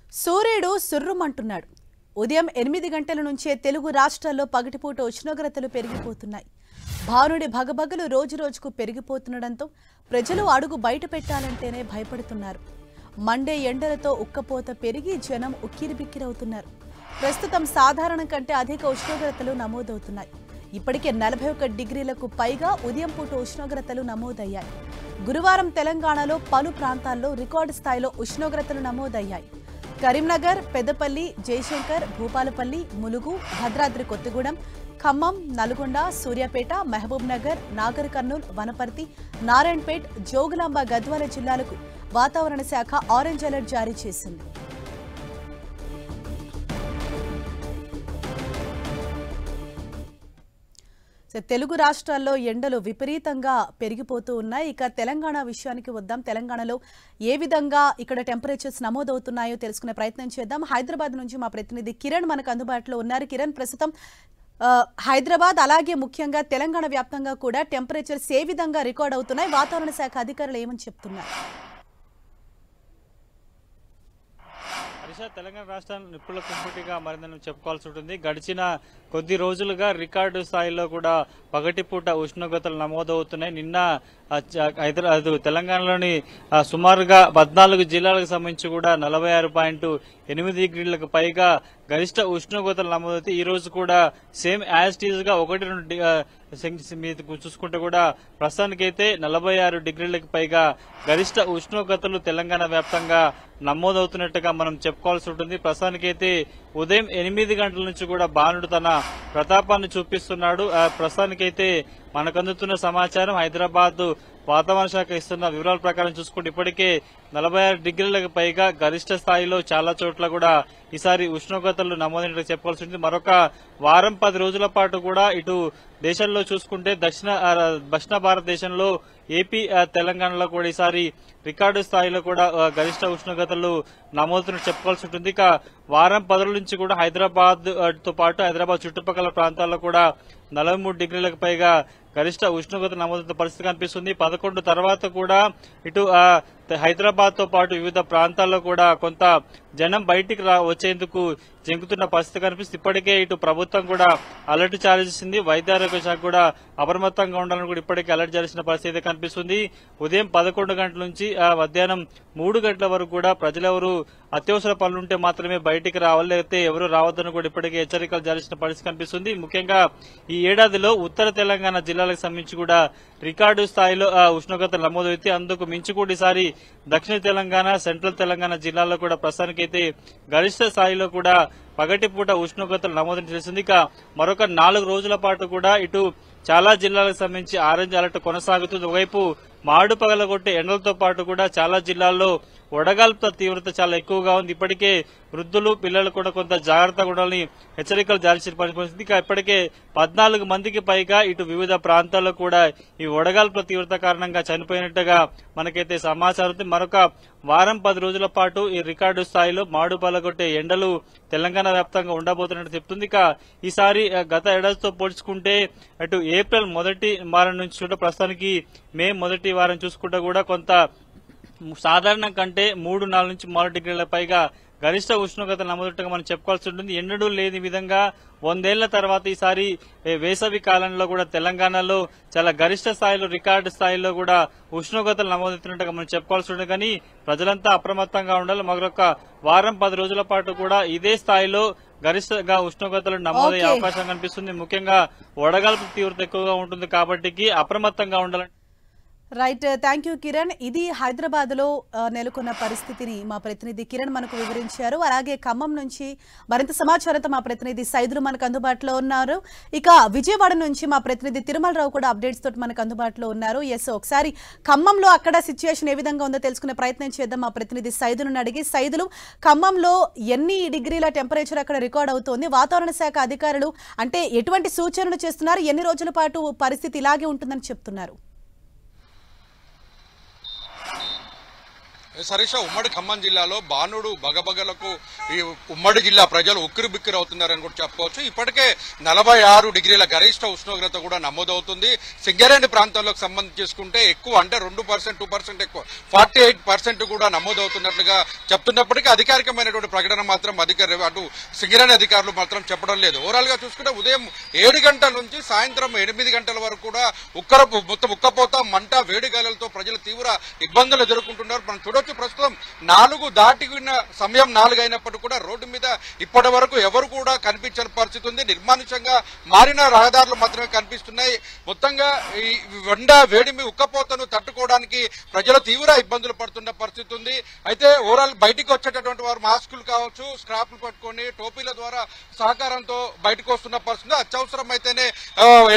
సూర్యుడు సుర్రుమంటున్నాడు. ఉదయం 8 గంటల నుంచే తెలుగు రాష్ట్రాల్లో పగటిపూట ఉష్ణోగ్రతలు పెరిగిపోతున్నాయి. భానుడి భగభగలు రోజురోజుకు పెరిగిపోతుండడంతో ప్రజలు అడుగు బయట పెట్టాలంటేనే భయపడుతున్నారు. మండే ఎండలతో ఉక్కపోత పెరిగి జనం ఉక్కిరిబిక్కిరవుతున్నారు. ప్రస్తుతం సాధారణం కంటే అధిక ఉష్ణోగ్రతలు నమోదవుతున్నాయి. ఇప్పటికే 41 డిగ్రీలకు పైగా ఉదయం పూట ఉష్ణోగ్రతలు నమోదయ్యాయి. గురువారం తెలంగాణలో పలు ప్రాంతాల్లో రికార్డు స్థాయిలో ఉష్ణోగ్రతలు నమోదయ్యాయి. కరీంనగర్, పెద్దపల్లి, జయశంకర్, భూపాలపల్లి, ములుగు, భద్రాద్రి కొత్తగూడెం, ఖమ్మం, నల్గొండ, సూర్యాపేట, మహబూబ్ నగర్, నాగర్ కర్నూల్, వనపర్తి, నారాయణపేట్, జోగులాంబ, గద్వాల జిల్లాలకు వాతావరణ శాఖ ఆరెంజ్ అలర్ట్ జారీ చేసింది. తెలుగు రాష్ట్రాల్లో ఎండలు విపరీతంగా పెరిగిపోతూ ఉన్నాయి. ఇక తెలంగాణ విషయానికి వద్దాం. తెలంగాణలో ఏ విధంగా ఇక్కడ టెంపరేచర్స్ నమోదవుతున్నాయో తెలుసుకునే ప్రయత్నం చేద్దాం. హైదరాబాద్ నుంచి మా ప్రతినిధి కిరణ్ మనకు అందుబాటులో ఉన్నారు. కిరణ్, ప్రస్తుతం హైదరాబాద్ అలాగే ముఖ్యంగా తెలంగాణ వ్యాప్తంగా కూడా టెంపరేచర్స్ ఏ విధంగా రికార్డ్ అవుతున్నాయి? వాతావరణ శాఖ అధికారులు ఏమని చెప్తున్నారు? తెలంగాణ రాష్ట్రాన్ని నిప్పుల కుంపుటిగా మరిందని చెప్పుకోవాల్సి ఉంటుంది. గడిచిన కొద్ది రోజులుగా రికార్డు స్థాయిలో కూడా పగటిపూట ఉష్ణోగ్రతలు నమోదవుతున్నాయి. నిన్న తెలంగాణలోని సుమారుగా 14 జిల్లాలకు సంబంధించి కూడా 46.8 డిగ్రీలకు పైగా గరిష్ట ఉష్ణోగ్రతలు నమోదవుతాయి. ఈ రోజు కూడా సేమ్ యాజ్ టీజ్ గా 1-2 చూసుకుంటే కూడా ప్రస్తుతానికైతే 46 డిగ్రీలకు పైగా గరిష్ట ఉష్ణోగ్రతలు తెలంగాణ వ్యాప్తంగా నమోదవుతున్నట్టుగా మనం చెప్పుకోవాల్సి ఉంటుంది. ప్రస్తుతానికైతే ఉదయం 8 గంటల నుంచి కూడా భానుడు తన ప్రతాపాన్ని చూపిస్తున్నాడు. ప్రస్తుతానికైతే మనకు అందుతున్న సమాచారం, హైదరాబాద్ వాతావరణ శాఖ ఇస్తున్న వివరాల ప్రకారం చూసుకుంటే ఇప్పటికే 46 డిగ్రీలకు పైగా గరిష్ట స్థాయిలో చాలా చోట్ల కూడా ఈసారి ఉష్ణోగ్రతలు నమోదైనట్టు చెప్పుకోవాల్సి ఉంటుంది. మరొక వారం 10 రోజుల పాటు కూడా ఇటు దేశంలో చూసుకుంటే దక్షిణ భారతదేశంలో ఏపీ, తెలంగాణలో కూడా ఈసారి రికార్డు స్థాయిలో కూడా గరిష్ట ఉష్ణోగ్రతలు నమోదుతున్నట్టు చెప్పుకోవాల్సి ఉంటుంది. ఇక వారం 10 రోజుల నుంచి కూడా హైదరాబాద్ తో పాటు హైదరాబాద్ చుట్టుపక్కల ప్రాంతాల్లో కూడా 43 డిగ్రీలకు పైగా గరిష్ట ఉష్ణోగ్రత నమోదవుతున్న పరిస్థితి కనిపిస్తుంది. 11 తర్వాత కూడా ఇటు హైదరాబాద్ తో పాటు వివిధ ప్రాంతాల్లో కూడా కొంత జనం బయటికి వచ్చేందుకు జంకుతున్న పరిస్థితి కనిపిస్తుంది. ఇప్పటికే ఇటు ప్రభుత్వం కూడా అలర్ట్ జారీ చేసింది. వైద్య ఆరోగ్య శాఖ కూడా అప్రమత్తంగా ఉండాలని కూడా ఇప్పటికే అలర్ట్ జారీ చేసిన పరిస్థితి కనిపిస్తుంది. ఉదయం 11 గంటల నుంచి మధ్యాహ్నం 3 గంటల వరకు కూడా ప్రజలెవరూ అత్యవసర పనులుంటే మాత్రమే బయటికి రావాలి, లేకపోతే ఎవరు రావద్దని కూడా ఇప్పటికే హెచ్చరికలు జారీ చేసిన పరిస్థితి కనిపిస్తుంది. ముఖ్యంగా ఈ ఏడాదిలో ఉత్తర తెలంగాణ జిల్లాలకు సంబంధించి కూడా రికార్డు స్థాయిలో ఉష్ణోగ్రతలు నమోదైతే అందుకు మించి కూడా ఈసారి దక్షిణ తెలంగాణ, సెంట్రల్ తెలంగాణ జిల్లాల్లో కూడా ప్రస్తుతానికైతే గరిష్ట స్థాయిలో కూడా పగటిపూట ఉష్ణోగ్రతలు నమోదని తెలిసింది. ఇక మరొక 4 రోజుల పాటు కూడా ఇటు చాలా జిల్లాలకు సంబంధించి ఆరెంజ్ అలర్ట్ కొనసాగుతుంది. ఒకవైపు మాడు పగలగొట్టే ఎండలతో పాటు కూడా చాలా జిల్లాల్లో వడగాల్పుల తీవ్రత చాలా ఎక్కువగా ఉంది. ఇప్పటికే వృద్ధులు, పిల్లలు కూడా కొంత జాగ్రత్తగా ఉండాలని హెచ్చరికలు జారీ చేసిన పరిస్థితి. ఇక ఇప్పటికే 14 మందికి పైగా ఇటు వివిధ ప్రాంతాల్లో కూడా ఈ వడగాల్పుల తీవ్రత కారణంగా చనిపోయినట్టుగా మనకైతే సమాచారం ఉంది. మరొక వారం 10 రోజుల పాటు ఈ రికార్డు స్థాయిలో మాడు పగలగొట్టే ఎండలు తెలంగాణ వ్యాప్తంగా ఉండబోతున్నట్టు చెప్తుంది. ఇక ఈసారి గత ఏడాదితో పోల్చుకుంటే అటు ఏప్రిల్ మొదటి వారం నుంచి కూడా ప్రస్తుతానికి మే మొదటి వారం చూసుకుంటే కూడా కొంత సాధారణం కంటే 3-4 నుంచి 4 డిగ్రీల పైగా గరిష్ట ఉష్ణోగ్రత నమోదుగా మనం చెప్పుకోవాల్సి ఉంటుంది. ఎన్నడూ లేని విధంగా 100 ఏళ్ల తర్వాత ఈసారి వేసవి కాలంలో కూడా తెలంగాణలో చాలా గరిష్ట స్థాయిలో, రికార్డు స్థాయిలో కూడా ఉష్ణోగ్రతలు నమోదవుతున్నట్టుగా మనం చెప్పుకోవాల్సి ఉంటుంది. కానీ ప్రజలంతా అప్రమత్తంగా ఉండాలి. మరొక వారం 10 రోజుల పాటు కూడా ఇదే స్థాయిలో గరిష్టంగా ఉష్ణోగ్రతలు నమోదయ్యే అవకాశం కనిపిస్తుంది. ముఖ్యంగా వడగాల్పు తీవ్రత ఎక్కువగా ఉంటుంది కాబట్టి అప్రమత్తంగా ఉండాలని. Right, thank you Kiran. ఇది హైదరాబాద్ లో నెలకొన్న పరిస్థితిని మా ప్రతినిధి కిరణ్ మనకు వివరించారు. అలాగే ఖమ్మం నుంచి మరింత సమాచారంతో మా ప్రతినిధి సైదులు మనకు అందుబాటులో ఉన్నారు. ఇక విజయవాడ నుంచి మా ప్రతినిధి తిరుమలరావు కూడా అప్డేట్స్ తోటి మనకు అందుబాటులో ఉన్నారు. ఒకసారి ఖమ్మంలో అక్కడ సిచ్యుయేషన్ ఏ విధంగా ఉందో తెలుసుకునే ప్రయత్నం చేద్దాం. మా ప్రతినిధి సైదులను అడిగి, సైదులు, ఖమ్మంలో ఎన్ని డిగ్రీల టెంపరేచర్ అక్కడ రికార్డ్ అవుతోంది? వాతావరణ శాఖ అధికారులు అంటే ఎటువంటి సూచనలు చేస్తున్నారు? ఎన్ని రోజుల పాటు పరిస్థితి ఇలాగే ఉంటుందని చెప్తున్నారు? సరీష, ఉమ్మడి ఖమ్మం జిల్లాలో బాణుడు బగబగలకు ఈ ఉమ్మడి జిల్లా ప్రజలు ఉక్కిరి బిక్కిరి అవుతున్నారని కూడా చెప్పుకోవచ్చు. ఇప్పటికే 46 డిగ్రీల గరిష్ట ఉష్ణోగ్రత కూడా నమోదవుతుంది. సింగరేణి ప్రాంతంలోకి సంబంధించి చేసుకుంటే ఎక్కువ, అంటే 2%, 2% ఎక్కువ, 48% కూడా నమోదవుతున్నట్లుగా చెప్తున్నప్పటికీ అధికారికమైనటువంటి ప్రకటన మాత్రం అటు సింగరేణి అధికారులు మాత్రం చెప్పడం లేదు. ఓవరాల్ గా చూసుకుంటే ఉదయం 7 గంటల నుంచి సాయంత్రం 8 గంటల వరకు కూడా మొత్తం ఉక్కపోత, మంట, వేడి గాలులతో ప్రజలు తీవ్ర ఇబ్బందులు ఎదుర్కొంటున్నారు. మనం చూడొచ్చు, ప్రస్తుతం 4 దాటిన సమయం 4 అయినప్పటికీ కూడా రోడ్డు మీద ఇప్పటి వరకు ఎవరు కూడా కనిపించని పరిస్థితి ఉంది. నిర్మానుషంగా మారిన రహదారులు మాత్రమే కనిపిస్తున్నాయి. మొత్తంగా ఈ వేడిమి ఉక్కపోతను తట్టుకోవడానికి ప్రజలు తీవ్ర ఇబ్బందులు పడుతున్న పరిస్థితి ఉంది. అయితే ఓవరాల్ బయటికి వచ్చేటటువంటి వారు మాస్కులు కావచ్చు, స్క్రాప్లు పట్టుకొని టోపీల ద్వారా సహకారంతో బయటకు వస్తున్న పరిస్థితి. అత్యవసరం అయితేనే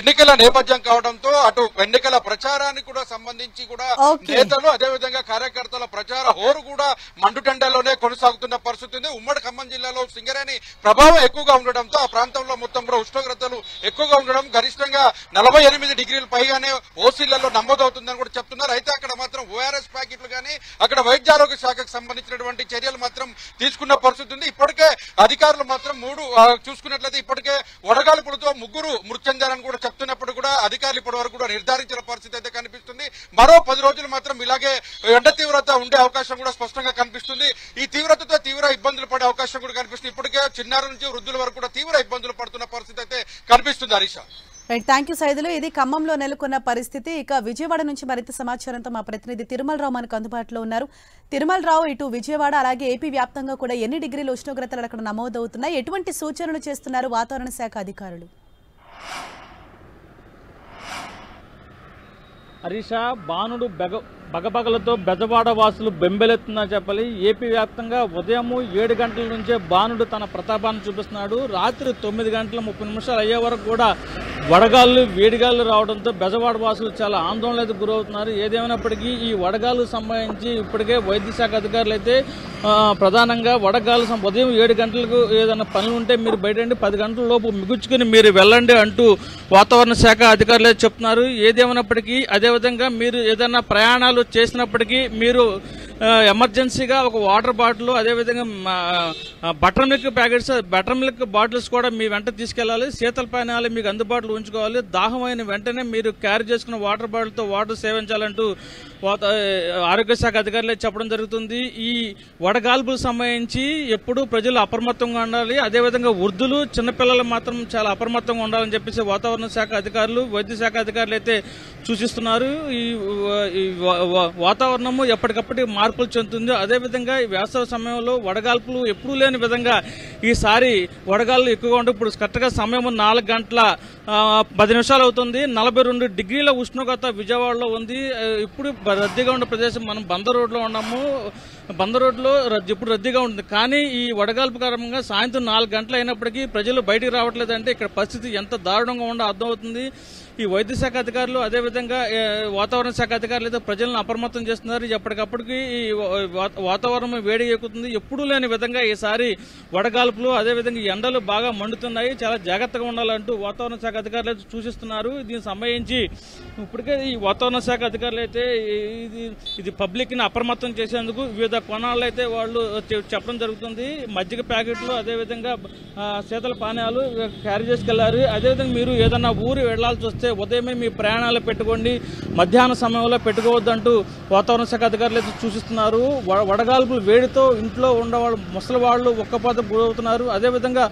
ఎన్నికల నేపథ్యం కావడంతో అటు ఎన్నికల ప్రచారానికి కూడా సంబంధించి కూడా నేతలు, అదేవిధంగా కార్యకర్తల ప్రచార హోరు కూడా మండుటెండలోనే కొనసాగుతున్న పరిస్థితి ఉంది. ఉమ్మడి ఖమ్మం జిల్లాలో సింగరేణి ప్రభావం ఎక్కువగా ఉండడంతో ఆ ప్రాంతంలో మొత్తం కూడా ఉష్ణోగ్రతలు ఎక్కువగా ఉండడం, గరిష్టంగా 48 డిగ్రీలు పైగానే ఓసీలలో నమోదవుతుందని కూడా చెప్తున్నారు. అయితే అక్కడ మాత్రం ఓఆర్ఎస్ ప్యాకెట్లు కానీ అక్కడ వైద్యారోగ్య శాఖకు సంబంధించినటువంటి చర్యలు మాత్రం తీసుకున్న పరిస్థితి ఉంది. ఇప్పటికే అధికారులు మాత్రం చూసుకున్నట్లయితే ఇప్పటికే వడగాల్పులతో 3 మృతి చెందారని కూడా చెప్తున్నప్పుడు కూడా అధికారులు ఇప్పటి వరకు కూడా నిర్ధారించిన పరిస్థితి అయితే కనిపిస్తుంది. మరో 10 రోజులు మాత్రం ఇలాగే ఎండ తీవ్రత ఉండే అవకాశం కూడా స్పష్టంగా కనిపిస్తుంది. ఈ తీవ్రతతో తీవ్ర ఇబ్బందులు పడే అవకాశం కూడా కనిపిస్తుంది. ఇప్పటికే చిన్నారుల నుంచి వృద్ధుల వరకు కూడా తీవ్ర ఇబ్బందులు పడుతున్న పరిస్థితి అయితే కనిపిస్తుంది. Harisha, right, thank you Saidulu. ఇది ఖమ్మంలో నెలకొన్న పరిస్థితి. ఇక విజయవాడ నుంచి మరింత సమాచారంతో మా ప్రతినిధి తిరుమలరావు మనకు అందుబాటులో ఉన్నారు. తిరుమలరావు, ఇటు విజయవాడ అలాగే ఏపీ వ్యాప్తంగా కూడా ఎన్ని డిగ్రీల ఉష్ణోగ్రతలు అక్కడ నమోదవుతున్నాయి? ఎటువంటి సూచనలు చేస్తున్నారు వాతావరణ శాఖ అధికారులు? హరీష, బాణుడు బగబగలతో బెజవాడ వాసులు బెంబెలెత్తుందని చెప్పాలి. ఏపీ వ్యాప్తంగా ఉదయం 7 గంటల నుంచే బాణుడు తన ప్రతాపాన్ని చూపిస్తున్నాడు. రాత్రి 9 గంటల 30 నిమిషాలు అయ్యే వరకు కూడా వడగాళ్ళు, వేడిగాళ్ళు రావడంతో బెజవాడ వాసులు చాలా ఆందోళనకు గురవుతున్నారు. ఏదేమైనప్పటికీ ఈ వడగాళ్ళకు సంబంధించి ఇప్పటికే వైద్య శాఖ అధికారులు అయితే ప్రధానంగా వడగాళ్ళు ఉదయం 7 గంటలకు ఏదైనా పనులు ఉంటే మీరు బయటండి, 10 గంటల లోపు మిగుచుకుని మీరు వెళ్ళండి అంటూ వాతావరణ శాఖ అధికారులు చెప్తున్నారు. ఏదేమైనప్పటికీ అదేవిధంగా మీరు ఏదైనా ప్రయాణాలు చేసినప్పటికీ మీరు ఎమర్జెన్సీగా ఒక వాటర్ బాటిల్, అదేవిధంగా బటర్ మిల్క్ బాటిల్స్ కూడా మీ వెంట తీసుకెళ్లాలి. శీతల పానీయాలు మీకు అందుబాటులో ఉంచుకోవాలి. దాహమైన వెంటనే మీరు క్యారీ చేసుకున్న వాటర్ బాటిల్తో వాటర్ సేవించాలంటూ ఆరోగ్య శాఖ అధికారులు చెప్పడం జరుగుతుంది. ఈ వడగాల్పులకు సంబంధించి ఎప్పుడూ ప్రజలు అప్రమత్తంగా ఉండాలి. అదేవిధంగా వృద్ధులు, చిన్నపిల్లలు మాత్రం చాలా అప్రమత్తంగా ఉండాలని చెప్పేసి వాతావరణ శాఖ అధికారులు, వైద్య శాఖ అధికారులు అయితే సూచిస్తున్నారు. ఈ వాతావరణము ఎప్పటికప్పటికి మార్పులు చెందుతుంది. అదేవిధంగా ఈ వేసవి సమయంలో వడగాల్పులు ఎప్పుడూ లేని విధంగా ఈసారి వడగాళ్ళు ఎక్కువగా ఉంటే ఇప్పుడు కరెక్ట్గా సమయం 4 గంటల 10 నిమిషాలు అవుతుంది. 42 డిగ్రీల ఉష్ణోగ్రత విజయవాడలో ఉంది. ఇప్పుడు రద్దీగా ఉన్న ప్రదేశం మనం బందర్ రోడ్లో ఉన్నాము. బందర్ రోడ్లో ఇప్పుడు రద్దీగా ఉంటుంది. కానీ ఈ వడగాల్పు కారణంగా సాయంత్రం 4 గంటలు అయినప్పటికీ ప్రజలు బయటికి రావట్లేదంటే ఇక్కడ పరిస్థితి ఎంత దారుణంగా ఉండో అర్థమవుతుంది. ఈ వైద్య శాఖ అధికారులు, అదేవిధంగా వాతావరణ శాఖ అధికారులు అయితే ప్రజలను అప్రమత్తం చేస్తున్నారు. ఎప్పటికప్పటికి ఈ వాతావరణం వేడి ఎక్కుతుంది. ఎప్పుడూ లేని విధంగా ఈసారి వడగాల్పులు, అదేవిధంగా ఎండలు బాగా మండుతున్నాయి. చాలా జాగ్రత్తగా ఉండాలంటూ వాతావరణ శాఖ అధికారులు అయితే సూచిస్తున్నారు. దీనికి సంబంధించి ఇప్పటికే ఈ వాతావరణ శాఖ అధికారులు అయితే ఇది పబ్లిక్ ని అప్రమత్తం చేసేందుకు వివిధ కోణాల్లో అయితే వాళ్ళు చెప్పడం జరుగుతుంది. మజ్జిగ ప్యాకెట్లు, అదేవిధంగా శీతల పానీయాలు క్యారీ చేసుకెళ్లారు. అదేవిధంగా మీరు ఏదన్నా ఊరు వెళ్లాల్సి వస్తే ఉదయమే మీ ప్రయాణాలు పెట్టుకోండి, మధ్యాహ్న సమయంలో పెట్టుకోవద్దంటూ వాతావరణ శాఖ అధికారులు అయితే సూచిస్తున్నారు. వడగాల్పులు వేడితో ఇంట్లో ఉండేవాళ్ళు, ముసలి వాళ్ళు ఒక్కపోత గురవుతున్నారు. అదేవిధంగా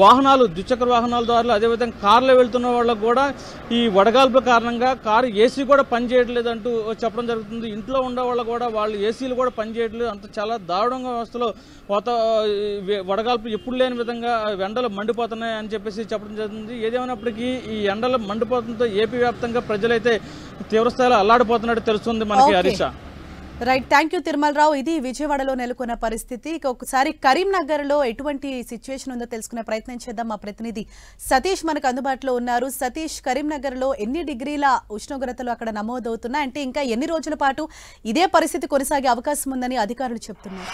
వాహనాలు, ద్విచక్ర వాహనాల ద్వారా, అదేవిధంగా కార్లో వెళ్తున్న వాళ్ళకు కూడా ఈ వడగాల్పుల కారణంగా కారు ఏసీ కూడా పనిచేయట్లేదంటూ చెప్పడం జరుగుతుంది. ఇంట్లో ఉండే వాళ్ళు కూడా వాళ్ళు ఏసీలు కూడా పనిచేయట్లేదు. అంత చాలా దారుణంగా వ్యవస్థలో వడగాల్పులు ఎప్పుడు లేని విధంగా ఎండలు మండిపోతున్నాయి అని చెప్పేసి చెప్పడం జరుగుతుంది. ఏదేమైనప్పటికీ ఈ ఎండలు మండిపోతుందో ఏపీ వ్యాప్తంగా ప్రజలైతే తీవ్రస్థాయిలో అల్లాడిపోతున్నట్టు తెలుస్తుంది మనకి. Harish, right, thank you Tirumalarao. ఇది విజయవాడలో నెలకొన్న పరిస్థితి. ఇక ఒకసారి కరీంనగర్ లో ఎటువంటి సిచ్యువేషన్ ఉందో తెలుసుకునే ప్రయత్నం చేద్దాం. మా ప్రతినిధి సతీష్ మనకు అందుబాటులో ఉన్నారు. సతీష్, కరీంనగర్ లో ఎన్ని డిగ్రీల ఉష్ణోగ్రతలు అక్కడ నమోదవుతున్నాయి? అంటే ఇంకా ఎన్ని రోజుల పాటు ఇదే పరిస్థితి కొనసాగే అవకాశం ఉందని అధికారులు చెప్తున్నారు?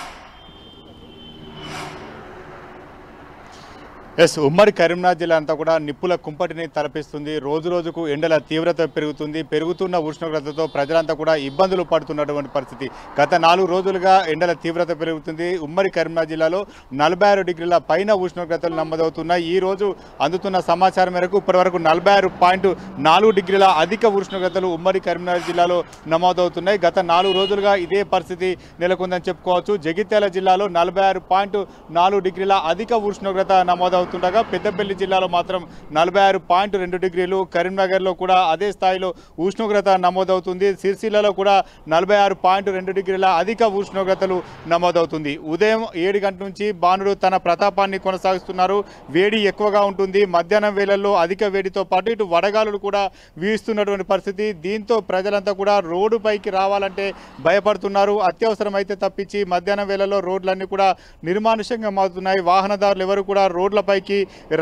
ఉమ్మడి కరీంనగర్ జిల్లా అంతా కూడా నిప్పుల కుంపటిని తలపిస్తుంది. రోజు రోజుకు ఎండల తీవ్రత పెరుగుతుంది. పెరుగుతున్న ఉష్ణోగ్రతతో ప్రజలంతా కూడా ఇబ్బందులు పడుతున్నటువంటి పరిస్థితి. గత 4 రోజులుగా ఎండల తీవ్రత పెరుగుతుంది. ఉమ్మడి కరీంనగర్ జిల్లాలో 46 డిగ్రీల పైన ఉష్ణోగ్రతలు నమోదవుతున్నాయి. ఈ రోజు అందుతున్న సమాచారం మేరకు ఇప్పటివరకు 46.4 డిగ్రీల అధిక ఉష్ణోగ్రతలు ఉమ్మడి కరీంనగర్ జిల్లాలో నమోదవుతున్నాయి. గత 4 రోజులుగా ఇదే పరిస్థితి నెలకొందని చెప్పుకోవచ్చు. జగిత్యాల జిల్లాలో 46.4 డిగ్రీల అధిక ఉష్ణోగ్రత నమోదవుతుండగా పెద్దపల్లి జిల్లాలో మాత్రం 46.2 డిగ్రీలు, కరీంనగర్లో కూడా అదే స్థాయిలో ఉష్ణోగ్రత నమోదవుతుంది. సిరిసిల్లలో కూడా 46.2 డిగ్రీల అధిక ఉష్ణోగ్రతలు నమోదవుతుంది. ఉదయం 7 గంటల నుంచి బాణుడు తన ప్రతాపాన్ని కొనసాగిస్తున్నారు. వేడి ఎక్కువగా ఉంటుంది. మధ్యాహ్నం వేళల్లో అధిక వేడితో పాటు ఇటు వడగాలులు కూడా వీస్తున్నటువంటి పరిస్థితి. దీంతో ప్రజలంతా కూడా రోడ్డుపైకి రావాలంటే భయపడుతున్నారు. అత్యవసరమైతే తప్పించి మధ్యాహ్నం వేళల్లో రోడ్లన్నీ కూడా నిర్మానుష్యంగా మారుతున్నాయి. వాహనదారులు ఎవరు కూడా రోడ్లపైకి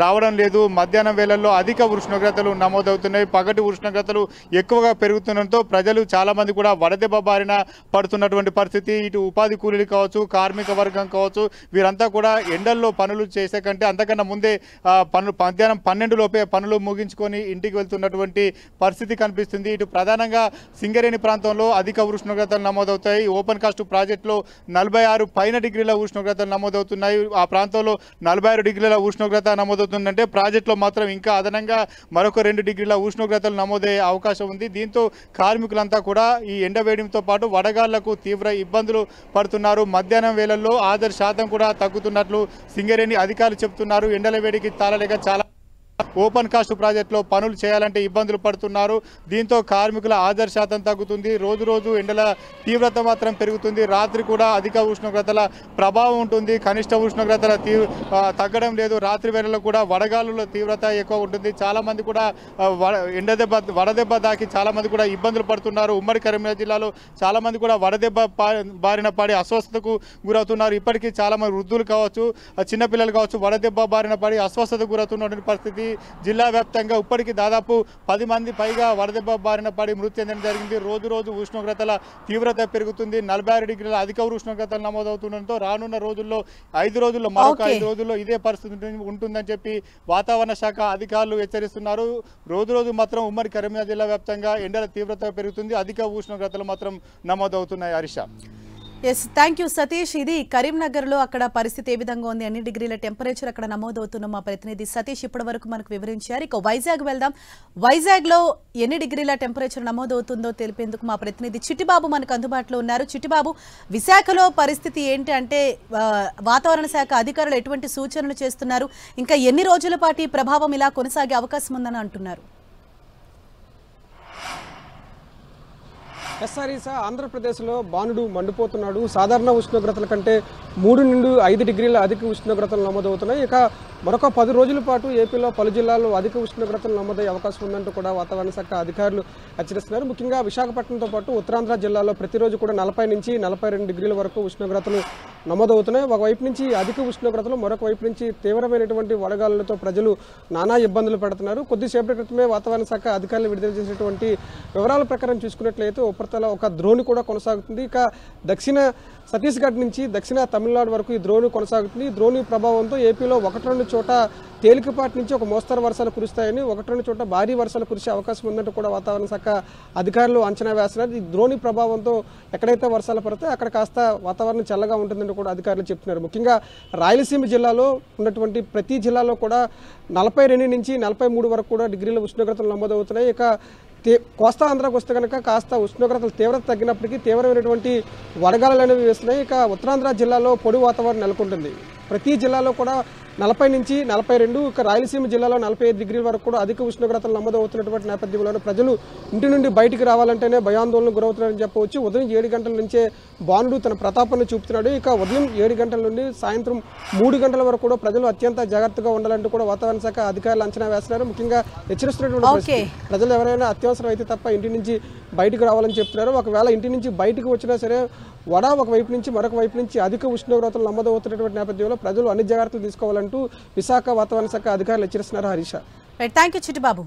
రావడం లేదు. మధ్యాహ్నం వేళల్లో అధిక ఉష్ణోగ్రతలు నమోదవుతున్నాయి. పగటి ఉష్ణోగ్రతలు ఎక్కువగా పెరుగుతుండటంతో ప్రజలు చాలా మంది కూడా వడదెబ్బ బారిన పడుతున్నటువంటి పరిస్థితి. ఇటు ఉపాధి కూలీలు కావచ్చు, కార్మిక వర్గం కావచ్చు, వీరంతా కూడా ఎండల్లో పనులు చేసే కంటే అంతకన్నా ముందే మధ్యాహ్నం 12 లోపే పనులు ముగించుకొని ఇంటికి వెళ్తున్నటువంటి పరిస్థితి కనిపిస్తుంది. ఇటు ప్రధానంగా సింగరేణి ప్రాంతంలో అధిక ఉష్ణోగ్రతలు నమోదవుతాయి. ఓపెన్ కాస్ట్ ప్రాజెక్టులో 46 పైన డిగ్రీల ఉష్ణోగ్రతలు నమోదవుతున్నాయి. ఆ ప్రాంతంలో 46 డిగ్రీల ఉష్ణోగ్రత నమోదవుతుందంటే ప్రాజెక్టులో మాత్రం ఇంకా అదనంగా మరొక 2 డిగ్రీల ఉష్ణోగ్రతలు నమోదయ్యే అవకాశం ఉంది. దీంతో కార్మికులంతా కూడా ఈ ఎండవేడితో పాటు వడగాళ్లకు తీవ్ర ఇబ్బందులు పడుతున్నారు. మధ్యాహ్నం వేళల్లో హాజరు శాతం కూడా తగ్గుతున్నట్లు సింగరేణి అధికారులు చెబుతున్నారు. ఎండల వేడికి తాళలేక చాలా ఓపెన్ కాస్ట్ ప్రాజెక్టులో పనులు చేయాలంటే ఇబ్బందులు పడుతున్నారు. దీంతో కార్మికుల హాజరు శాతం తగ్గుతుంది. రోజు రోజు ఎండల తీవ్రత మాత్రం పెరుగుతుంది. రాత్రి కూడా అధిక ఉష్ణోగ్రతల ప్రభావం ఉంటుంది. కనిష్ట ఉష్ణోగ్రతల తగ్గడం లేదు. రాత్రి వేళల్లో కూడా వడగాలుల తీవ్రత ఎక్కువ ఉంటుంది. చాలామంది కూడా వడదెబ్బ దాకి చాలామంది కూడా ఇబ్బందులు పడుతున్నారు. ఉమ్మడి కరీంనగర్ జిల్లాలో చాలామంది కూడా వడదెబ్బ బారిన పడి అస్వస్థతకు గురవుతున్నారు. ఇప్పటికీ చాలామంది వృద్ధులు కావచ్చు, చిన్నపిల్లలు కావచ్చు వడదెబ్బ బారిన పడి అస్వస్థతకు గురవుతున్నటువంటి పరిస్థితి. జిల్లా వ్యాప్తంగా ఇప్పటికీ దాదాపు 10 మంది పైగా వడదెబ్బ బారిన పడి మృతి చెందడం జరిగింది. రోజు రోజు ఉష్ణోగ్రతల తీవ్రత పెరుగుతుంది. 46 డిగ్రీల అధిక ఉష్ణోగ్రతలు నమోదవుతుండటంతో రానున్న రోజుల్లో 5 రోజుల్లో మరొక 5 రోజుల్లో ఇదే పరిస్థితి ఉంటుందని చెప్పి వాతావరణ శాఖ అధికారులు హెచ్చరిస్తున్నారు. రోజు రోజు మాత్రం ఉమ్మడి కరీంనగర్ జిల్లా వ్యాప్తంగా ఎండల తీవ్రత పెరుగుతుంది. అధిక ఉష్ణోగ్రతలు మాత్రం నమోదవుతున్నాయి. Harish. Yes, thank you Satish. ఇది కరీంనగర్లో అక్కడ పరిస్థితి ఏ విధంగా ఉంది, ఎన్ని డిగ్రీల టెంపరేచర్ అక్కడ నమోదవుతున్న మా ప్రతినిధి సతీష్ ఇప్పటి వరకు మనకు వివరించారు. ఇక వైజాగ్ వెళ్దాం. వైజాగ్లో ఎన్ని డిగ్రీల టెంపరేచర్ నమోదవుతుందో తెలిపేందుకు మా ప్రతినిధి చిట్టిబాబు మనకు అందుబాటులో ఉన్నారు. చిట్టిబాబు, విశాఖలో పరిస్థితి ఏంటి అంటే వాతావరణ శాఖ అధికారులు ఎటువంటి సూచనలు చేస్తున్నారు, ఇంకా ఎన్ని రోజుల పాటు ఈ ప్రభావం ఇలా కొనసాగే అవకాశం ఉందని అంటున్నారు? ఎస్ఆర్ఈసా ఆంధ్రప్రదేశ్లో బాణుడు మండిపోతున్నాడు. సాధారణ ఉష్ణోగ్రతల కంటే 3 నుండి 5 డిగ్రీల అధిక ఉష్ణోగ్రతలు నమోదవుతున్నాయి. ఇక మరొక 10 రోజుల పాటు ఏపీలో పలు జిల్లాల్లో అధిక ఉష్ణోగ్రతలు నమోదయ్యే అవకాశం ఉందంటూ కూడా వాతావరణ శాఖ అధికారులు హెచ్చరిస్తున్నారు. ముఖ్యంగా విశాఖపట్నంతో పాటు ఉత్తరాంధ్ర జిల్లాలో ప్రతిరోజు కూడా 40 నుంచి 42 డిగ్రీల వరకు ఉష్ణోగ్రతలు నమోదవుతున్నాయి. ఒకవైపు నుంచి అధిక ఉష్ణోగ్రతలు, మరొక వైపు నుంచి తీవ్రమైనటువంటి వడగాలులతో ప్రజలు నానా ఇబ్బందులు పడుతున్నారు. కొద్దిసేపటి క్రితమే వాతావరణ శాఖ అధికారులు విడుదల చేసినటువంటి వివరాల ప్రకారం చూసుకున్నట్లయితే ఉపరితల ఒక ద్రోణి కూడా కొనసాగుతుంది. ఇక దక్షిణ ఛత్తీస్గఢ్ నుంచి దక్షిణ తమిళనాడు వరకు ఈ ద్రోణి కొనసాగుతుంది. ఈ ద్రోణి ప్రభావంతో ఏపీలో 1-2 చోట తేలికపాటి నుంచి ఒక మోస్తరు వర్షాలు కురుస్తాయని, 1-2 చోట భారీ వర్షాలు కురిసే అవకాశం ఉందంటూ కూడా వాతావరణ శాఖ అధికారులు అంచనా వేస్తున్నారు. ఈ ద్రోణి ప్రభావంతో ఎక్కడైతే వర్షాలు పడతాయో అక్కడ కాస్త వాతావరణం చల్లగా ఉంటుందంటూ కూడా అధికారులు చెప్తున్నారు. ముఖ్యంగా రాయలసీమ జిల్లాలో ఉన్నటువంటి ప్రతి జిల్లాలో కూడా 42 నుంచి 43 వరకు కూడా డిగ్రీల ఉష్ణోగ్రతలు నమోదవుతున్నాయి. ఇక కోస్తా ఆంధ్రాకు వస్తే కనుక కాస్త ఉష్ణోగ్రతలు తీవ్రత తగ్గినప్పటికీ తీవ్రమైనటువంటి వడగాలులు అనేవి వేస్తున్నాయి. ఇక ఉత్తరాంధ్ర జిల్లాలో పొడి వాతావరణం నెలకొంటుంది. ప్రతి జిల్లాలో కూడా 40 నుంచి 42, ఇక రాయలసీమ జిల్లాలో 45 డిగ్రీల వరకు కూడా అధిక ఉష్ణోగ్రతలు నమోదవుతున్నటువంటి నేపథ్యంలో ప్రజలు ఇంటి నుండి బయటికి రావాలంటేనే భయాందోళనకు గురవుతున్నారని చెప్పవచ్చు. ఉదయం 7 గంటల నుంచే బాణుడు తన ప్రతాపాన్ని చూపుతున్నాడు. ఇక ఉదయం 7 గంటల నుండి సాయంత్రం 3 గంటల వరకు కూడా ప్రజలు అత్యంత జాగ్రత్తగా ఉండాలంటూ కూడా వాతావరణ శాఖ అధికారులు అంచనా వేస్తున్నారు. ముఖ్యంగా హెచ్చరిస్తున్నటువంటి ప్రజలు ఎవరైనా అత్యవసరం అయితే తప్ప ఇంటి నుంచి బయటకు రావాలని చెప్తున్నారు. ఒకవేళ ఇంటి నుంచి బయటకు వచ్చినా సరే వడ ఒకవైపు నుంచి మరొక వైపు నుంచి అధిక ఉష్ణోగ్రతలు నమోదవుతున్నటువంటి నేపథ్యంలో ప్రజలు అన్ని జాగ్రత్తలు తీసుకోవాలంటూ విశాఖ వాతావరణ శాఖ అధికారులు హెచ్చరిస్తున్నారు. హరీష. Thank you Chittibabu.